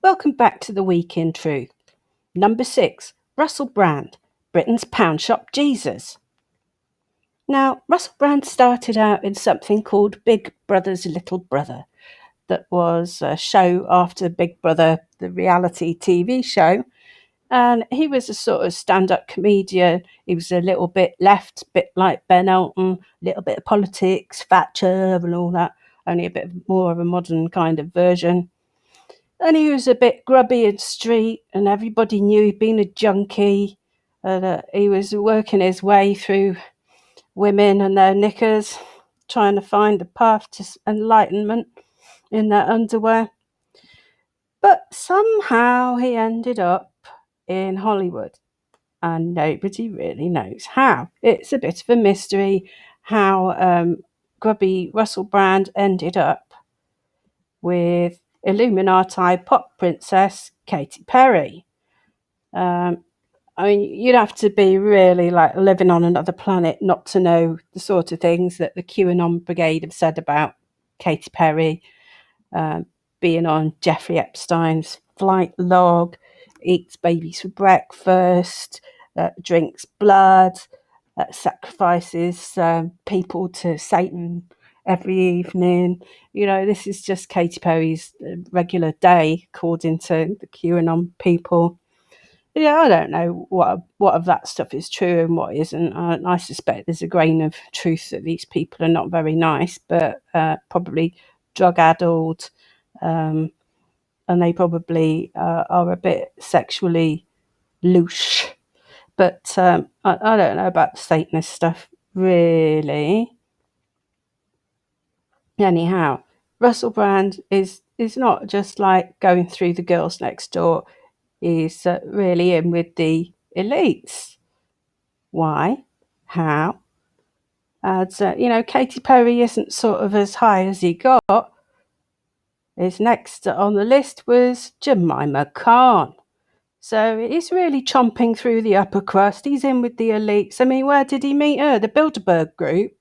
Welcome back to the week in Troof. Number 6, Rusell Brand, Britain's pound shop Jesus. Now, Rusell Brand started out in something called Big Brother's Little Brother. That was a show after Big Brother, the reality TV show. And he was a sort of stand-up comedian. He was a little bit left, bit like Ben Elton, a little bit of politics, Thatcher and all that, only a bit more of a modern kind of version. And he was a bit grubby and street, and everybody knew he'd been a junkie. And he was working his way through women and their knickers, trying to find a path to enlightenment in their underwear. But somehow he ended up in Hollywood, and nobody really knows how. It's a bit of a mystery how grubby Rusell Brand ended up with Illuminati pop princess Katy Perry. I mean, you'd have to be really like living on another planet not to know the sort of things that the QAnon brigade have said about Katy Perry, being on Jeffrey Epstein's flight log, eats babies for breakfast, drinks blood, sacrifices people to Satan every evening. You know, this is just Katy Perry's regular day, according to the QAnon people. Yeah, I don't know what of that stuff is true and what isn't. I suspect there's a grain of truth that these people are not very nice, but probably drug-addled, and they probably are a bit sexually loose. But I don't know about the Satanist stuff, really. Anyhow, Rusell Brand is not just like going through the girls next door. He's really in with the elites. Why? How? And, Katy Perry isn't sort of as high as he got. His next on the list was Jemima Khan. So he's really chomping through the upper crust. He's in with the elites. I mean, where did he meet her? The Bilderberg group.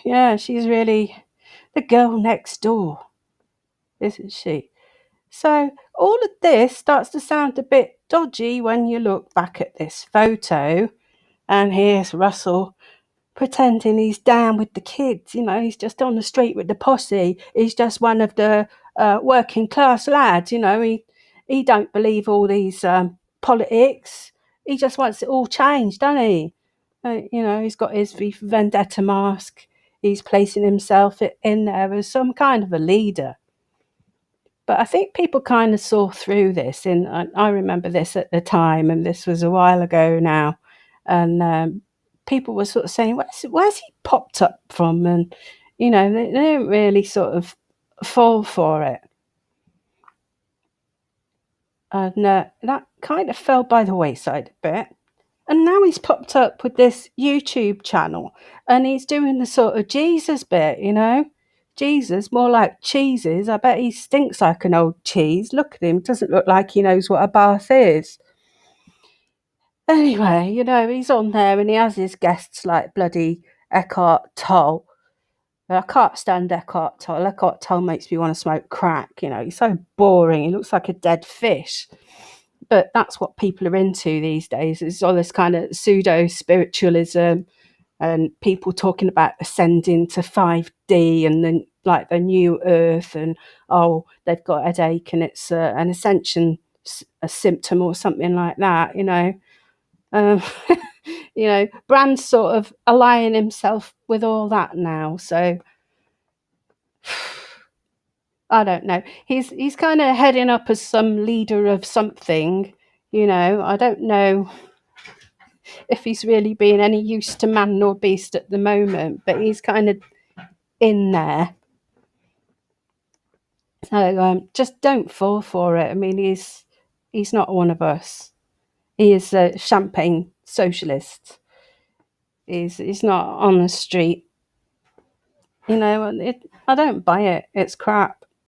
Yeah, she's really the girl next door, isn't she? So all of this starts to sound a bit dodgy when you look back at this photo. And here's Rusell pretending he's down with the kids. He's just on the street with the posse. He's just one of the working class lads. He don't believe all these politics. He just wants it all changed, doesn't he? He's got his V for Vendetta mask. He's placing himself in there as some kind of a leader. But I think people kind of saw through this. And I remember this at the time, and this was a while ago now. And people were sort of saying, where's he popped up from? And, they didn't really sort of fall for it. And that kind of fell by the wayside a bit. And now he's popped up with this YouTube channel, and he's doing the sort of Jesus bit, Jesus, more like cheeses. I bet he stinks like an old cheese. Look at him. Doesn't look like he knows what a bath is. Anyway, he's on there and he has his guests like bloody Eckhart Tolle. I can't stand Eckhart Tolle. Eckhart Tolle makes me want to smoke crack. He's so boring. He looks like a dead fish. But that's what people are into these days. It's all this kind of pseudo-spiritualism and people talking about ascending to 5D and then like the new earth, and they've got a headache and it's an ascension a symptom or something like that. Brand's sort of aligning himself with all that now, so I don't know. He's kind of heading up as some leader of something. I don't know if he's really being any use to man nor beast at the moment, but he's kind of in there. So just don't fall for it. I mean, he's not one of us. He is a champagne socialist. He's not on the street. I don't buy it. It's crap.